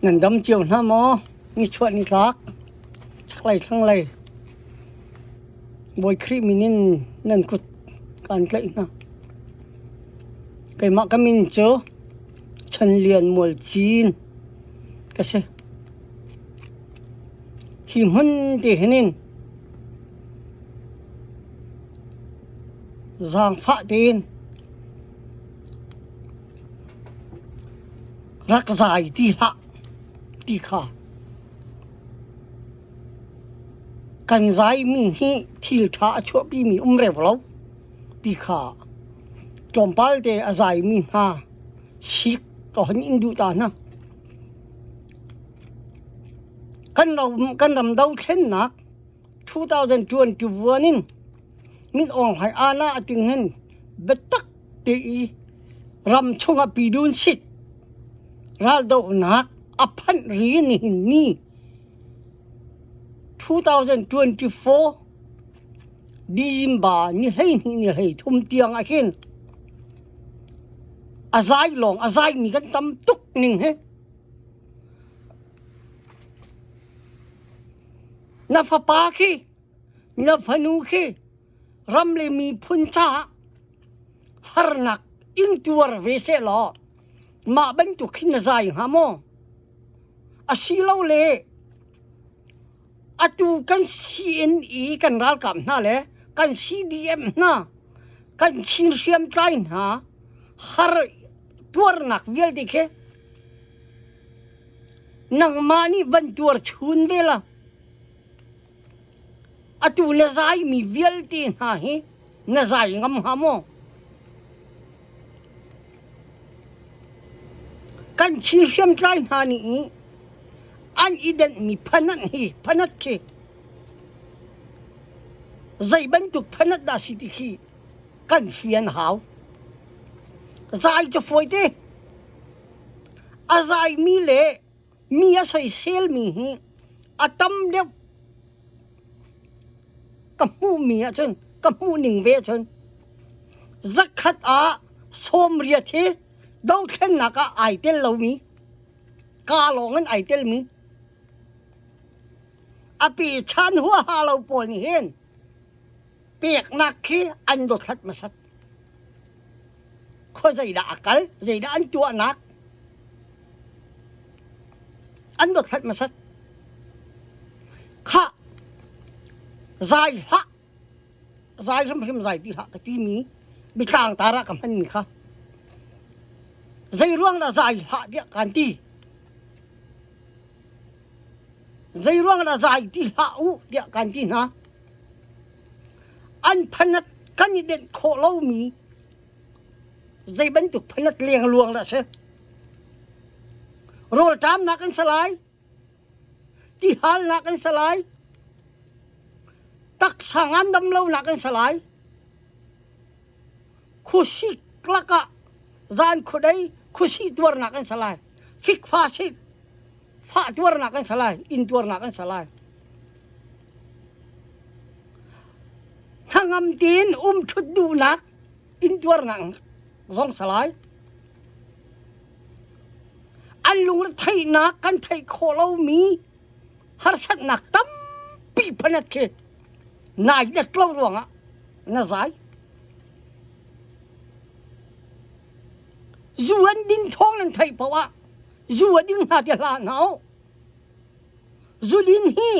นั่นดำเจียวน้ำหมอนี่ชวนนี่รักทั้งไรบอยครีมินินนั่นกุดการเกล้นะไก่มักกมินเจอฉันเรียนมวยจีนก็เสหิมหันที่เห็นินจางฟ้าดินรักใจที่ละที่ข้ากันใจมีฮีที่ท้าชั่วปีมีเร็วเราที่ข้าจอมพัลเตอใจมีฮาชิกก็หันอินดูตานะกันรำดาวเข็นนัก2021นินมิดองให้อาณาติงเงินเบ็ดตักตีรำชงอปีดุนสิทรัลดาวนักอภันรีนี่นี่2024ดีมบานี่ให้ทุ่มเตียงอาเห็นอาใจหลงอาใจมีกันตำตุกหนึ่งเฮนับปาคีนับนูคีรำเลมีพุนชาฮาร์นักอิงตัวเวเซลอมาบรรทุกขินใจฮามออาศิลาวเลอตูกันCNEกันรัลกับน่าเลยกัน CDM น่ากันชินเรียมไตน์ฮะฮาร์ตัวนักเวลดิเคนังมานี่บรรตัวชุนเวลาอตูนใจมีเวลตีนฮะฮีนใจงำฮามอกันชินเรียมไตน์ฮานี่อันอีเดนมีพนัดเคใจบรรทุกพนัดดาสิติคีกันเฟียนหาวใจจะฟอยเตอาใจมีเล่มีอาศัยเซลมีฮีอาตั้มเดียวกับมูมีอาจนกับมูหนึ่งเวชนจักขัดอาสมเรียเทดาวเข็นนักไอเตลเรามีกาลงันไอเตลมีอปีชันหัวหาเราปนเห็นเปียกนักขี้อันดดขัดมาสัตข้อใจด่ากัลใจด่าอันตัวนักอันดดขัดมาสัตข้าใจฮะใจสมพิมใจที่ฮะกะที่มีบิกลางตาระกับมันมีข้าใจร่วงละใจฮะเดียกันที่ใจร่วงละใจที่ฮะอุเดียกันที่นะอันพนัดกันเด็ดโคเล่ามีใจบรรจุพนัดเลี้ยงลวงละเสโรลตามนักกันสลายที่ฮัลนักกันสลายตักสังอันดำเล่านักกันสลายคุชิกละกะจานขุดคุชิตัวนักกันสลายฟิกฟาสิฟาตัวนักกันสลายอินตัวนักกันสลายทั้งอำตีนชุดดูนักอินตัวนักร้องสลายอันลุงไทยนักกันไทยโคเล่ามีฮาร์ชัดนักตั้มปีพนัดเคนายเด็กเล่าร่วงอ่ะน่าใจจวนดินท้องนั่นไทยเพราะว่าจวนดินหาเดลาหนาวจูดินฮี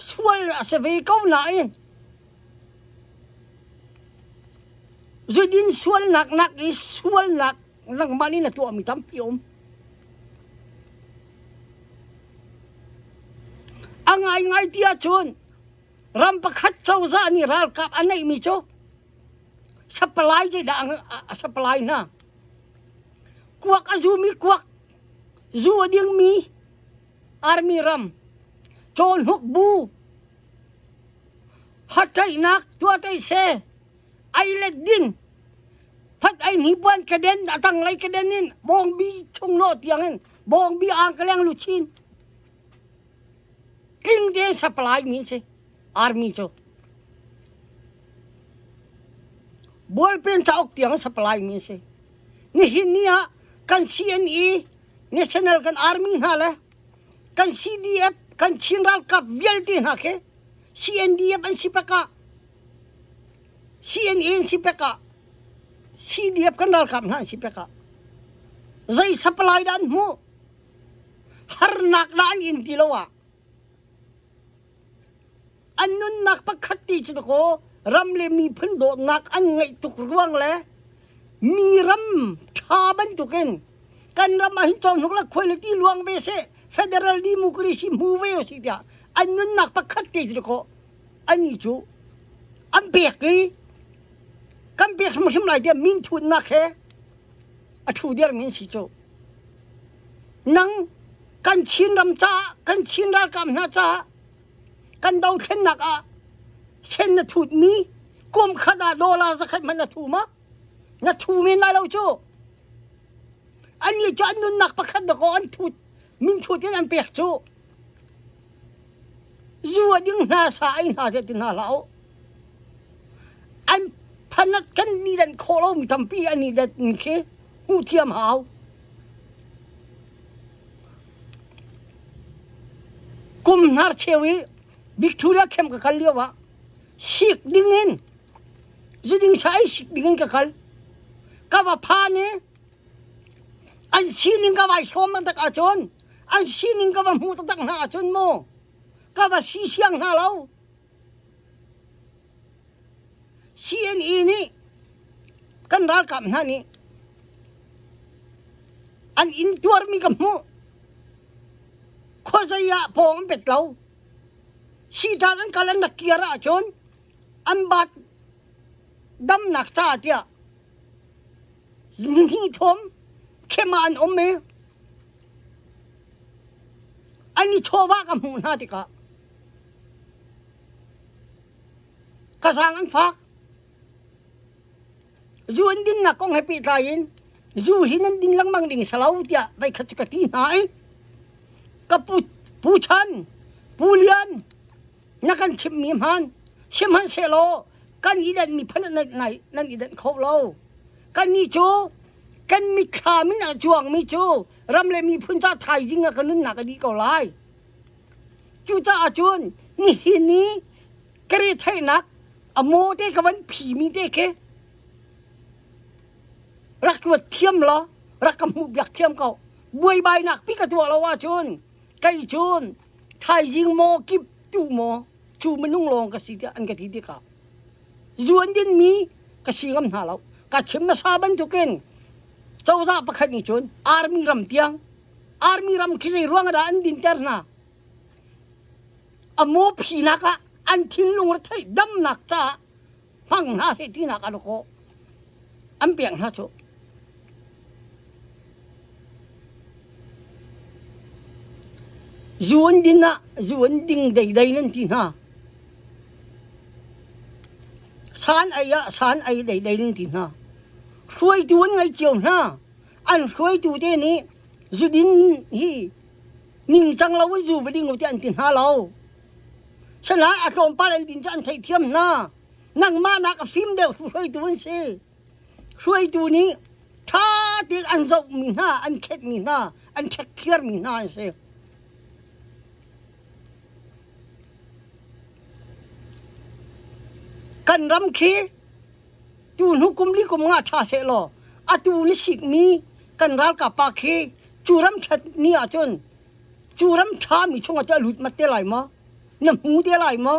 สวลเสวีเขาหนาเองจูดินสวลหนักอีสวลหนักมานี่นะตัวมีตั้มพิอมไงเดียชนรำประคัดเจ้าซานี่รัลกับอันไหนมีโจสัปลายใจด่างสัปลายนะกวักอาจูมีกวักจูเดียงมีอาร์มีรำโจนฮุกบูฮัตใจนักตัวใจเซไอเล็ดดินพัดไอหนีบวนกระเด็นตั้งไรกระเด็นนี่บองบีชงโนดอย่างนั้นบองบีอ่างกระเลงลุชินกิงเดียสัปลายมีเซอาร์มีโจบอลเป็นเจ้าเตียงสัปลายมีเซนี่หินนี่ฮะกันCNE national kan army na le kan CDF kan general kap vialti na ke CNDF an sipaka CNN sipaka CDF kan dal kap na sipaka zai supply dan mu har nak dan intilawa anun nak pakhati chko ramle mi phun do nak an ngai tuk ruang le mi ram thaban tuken kan ram hin chong hokla quality luang ve se federal democracy move si dia anun nak pakhati chko ani chu am pek ki kan pek mu him lai dia min thun nak he athu dia min si chu nang kan chin ram cha kan chin ra kam na cha kan dau khen nak a chen na thut mi kom khada dola zakhat man na thu ma na thu min la lo chu ani chu an nun nak pakhat da ko an thut min thut tin an pek chu zu ding na sa ai na te tin na lao an phanat kan ni dan kholo mi tampi ani da ke hu thiam hau kum nar chewi Victoria kem ka kal liwa sik dingin zuding sai sik dingin ka kal ka wa pha ne an sining ka wa hom tak a chon an sining ka wa mu tak na a chon mo ka wa si siang na lo CNE ni kan ral kam na ni an in tuar mi ka mu khozaya pong pet lo si ta kan kalan nak kiara chon an bat dam nak cha tia ni thom keman omme ani chowa ka mu na tika kasang an fak zuan din na kong happy tayin zu hinan din lang mang ding salaw tia bai khatukati nai kaput puchan pulian nakan chim mi man simhan selo kan idan mi phan nai nan idan kho lo kan ni chu kan mi kha mi na chuang mi chu ramle mi phun cha thai jinga kanun na ka di ko lai chu cha chun ni hi ni kare thai nak amo te ka ban phi mi te ke rak wa thiam lo rak ka mu byak thiam ko buai bai nak pi ka tu lo wa chun kai chun thai jing mo kip tu mo chu manung long ka si an ka ti ti ka zuan din mi ka si ngam na lo ka chim na sa ban tu ken chau za pakhat ni chun army ram tiang army ram khi sei ruang da an din ter na amo phi na ka an thin lung ra thai dam nak cha hang na se ti na ka lo ko an piang na chu zuan din na zuan ding dai dai nan ti na san ai dai dai nan ti na khuai tuan ngai chiu na an khuai tu te ni zudin hi ning chang lo zu ba ding ti an tin ha lo sana a kom pa din chan thai thiam na nang ma na ka phim de khuai tuan se khuai tu ni tha ti an zau mi na an khet mi na an khet khiar mi na se kan ram khi tu nu kum li kum nga tha se lo a tu ni sik mi kan ral ka pa khi churam that ni a chon churam tha mi chunga ta lut mat te lai ma na mu te lai ma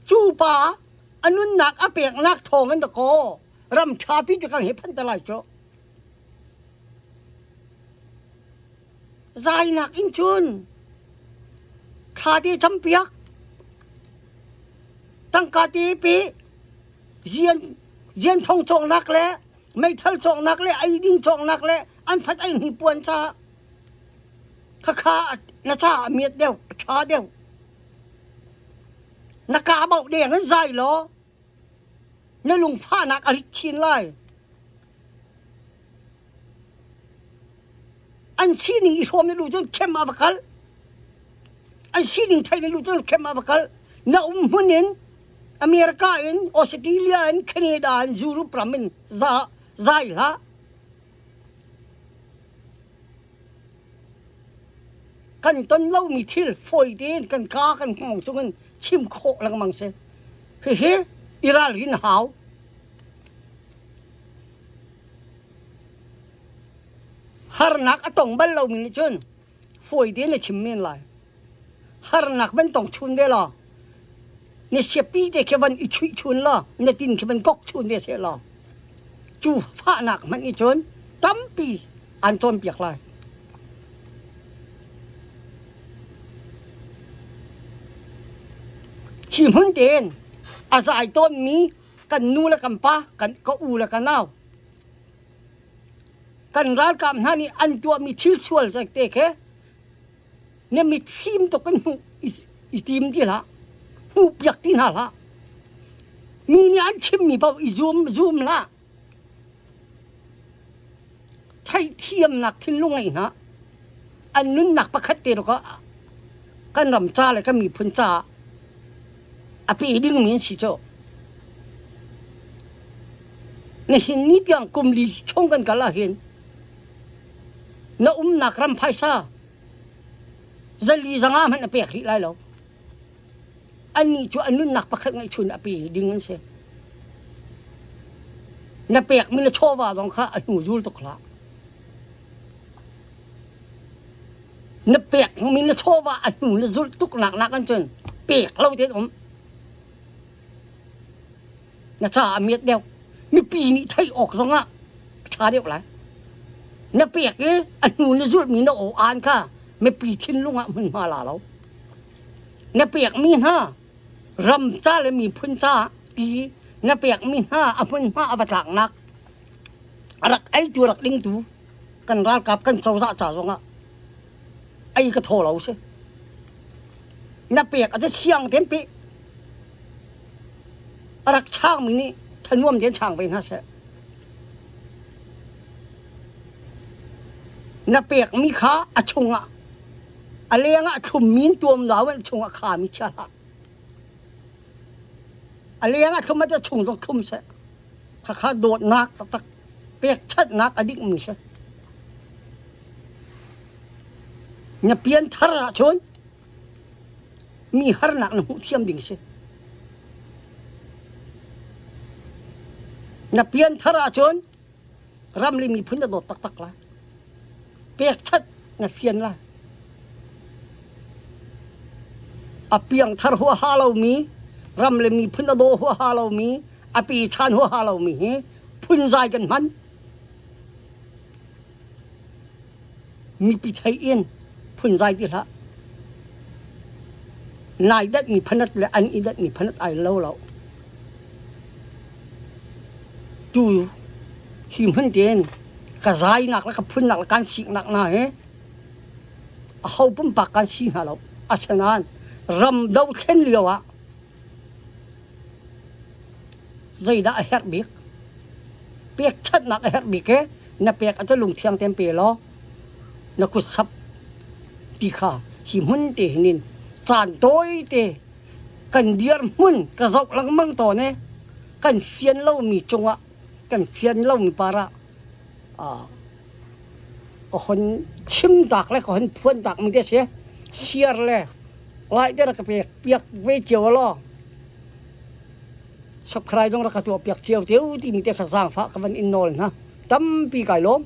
chu pa anun nak a pek nak thong an da ko ram tha pi ta kan he phan ta lai cho zai nak in chun kha ti cham piak tăng ca tí pi zian thong chong nak le mai thal chong nak le ai ding chong nak le an phat ai ni puan cha kha na cha miet deu cha deu na ka bau de ngan zai lo na lung pha nak ari chin lai an si ning I hom ne lu chen kem avakal an si ning thai ne lu chen kem avakal na hunin Amerika in Australia in Canada in Europe pramin zai la กันต้นเล่ามีทิลฝอยเดนกันกากันของจงกันชิมโคลังมังเสเฮ้เฮอิราลินหาวฮาร์นักอตงบัลเรามีนจนฝอยเดนเลยชิมเมนไลฮาร์นักเป็นตงชุนเดล่ะเนี่ยเสียปีเด็กแค่วันอิชุยชุนล่ะเนี่ยตินแค่วันกกชุนเดเสียล่ะจูฟ้าหนักมันอิจนตั้มปีอันจนเปียกไลขีมันเดนอาศัยต้นมีกันนูและกันป้ากันก็อูและกันนาวกันร้านกำนั่นนี่อันตัวมีทิลส่วนสักเตะแค่เนี่ยมีทีมตกันหูอีทีมที่ละหูเปียกที่น่าละมีเนี่ยอันชิมมีเปล่าอีซูมละไทยเทียมหนักทิ้งลงไงนะอันนู้นหนักประคัดเตะก็กันรำจ้าเลยก็มีพันจ้าอภิดึงมีนสิโจในหินนี้เดียงกุมลีชงกันกันละเห็นน้าหนักรำไพซ่าจะลีจังอามันอภิริไรแล้วอันนี้ชัวอันนู้นหนักประคัดไงชุนอภิดึงมันเสียน้าเปียกมันจะโชว์ว่าตรงข้าอันหูจูลตกละน้าเปียกมันจะโชว์ว่าอันหูจะจูลตุกหนักกันจนเปียกเราเด็ดผมน่าจะเมียเดียวมีปีนี้ไทยออกตรงอ่ะชาเดียวไรน่าเปียกอันนู้นจุดมีน่าโออ่านค่ะไม่ปีทิ้งลุงอ่ะมันมาลาเราน่าเปียกมีห้ารำจ้าเลยมีพุ่นจ้าปีน่าเปียกมีห้าอพุ่นห้าอวตารนักรักไอ้ตัวรักลิงตูกันรักกับกันเจ้าจ่าจ่าตรงอ่ะไอ้กระโถเราสิน่าเปียกอาจจะเชียงเต็มปีรักช่างมีนี่ท่านร่วมเดินช่างไปนะเสน่าเปียกมีขาอชงอ่ะอะไรเงี้ยชุมมีนตัวมันหลาวชงอ่ะขามีชาละอะไรเงี้ยเขาไม่จะชงต้องทุ่มเสขาโดดนักตักเปียกชัดนักอดีตมีเสเนี่ยเปลี่ยนทาระชนมีฮาร์นักหนุ่มเทียมดิ่งเสนับเปลี่ยนทาราชนรำลีมีพื้นโดดตักละเปียกชัดนับเปลี่ยนละอเปียงทารหัวฮาเรามีรำลีมีพื้นโดหัวฮาเรามีอปีชานหัวฮาเรามีพื้นใจกันมันมีปีไทยเอ็นพื้นใจที่ละนายดัดมีพนัดและอันอีดัดมีพนัดไอเล่าเราจูหิมพันเดนกระจายหนักแล้วก็พุ่นหนักแล้วการสิงหนักนะเขาปุ่มปากการสิงหาเราอาชนานรำดาวเข็นเลียวอะใจด่าเฮร์บิกเปียกชัดหนักเฮร์บิกน่ะเปียกอาจจะลงเทียงเต็มเปล่าน่ะกุศลตีข้าหิมพันเดนินจานโต้ยเตกันเดียร์มุนกระจกหลังมังตัวเนี่ยกันเฟียนเล่ามีจงอะกันเฟียนเล่ามีปาระคนชิมดักและคนพวนดักมีได้เสียเชียร์เลยไล่ได้ระกเปียกเวเจียวล้อสับใครต้องระกตัวเปียกเจียวเดียวที่มีแต่ข้าสร้างฟ้ากับวันอินโนลนะตั้มปีไก่ล้ม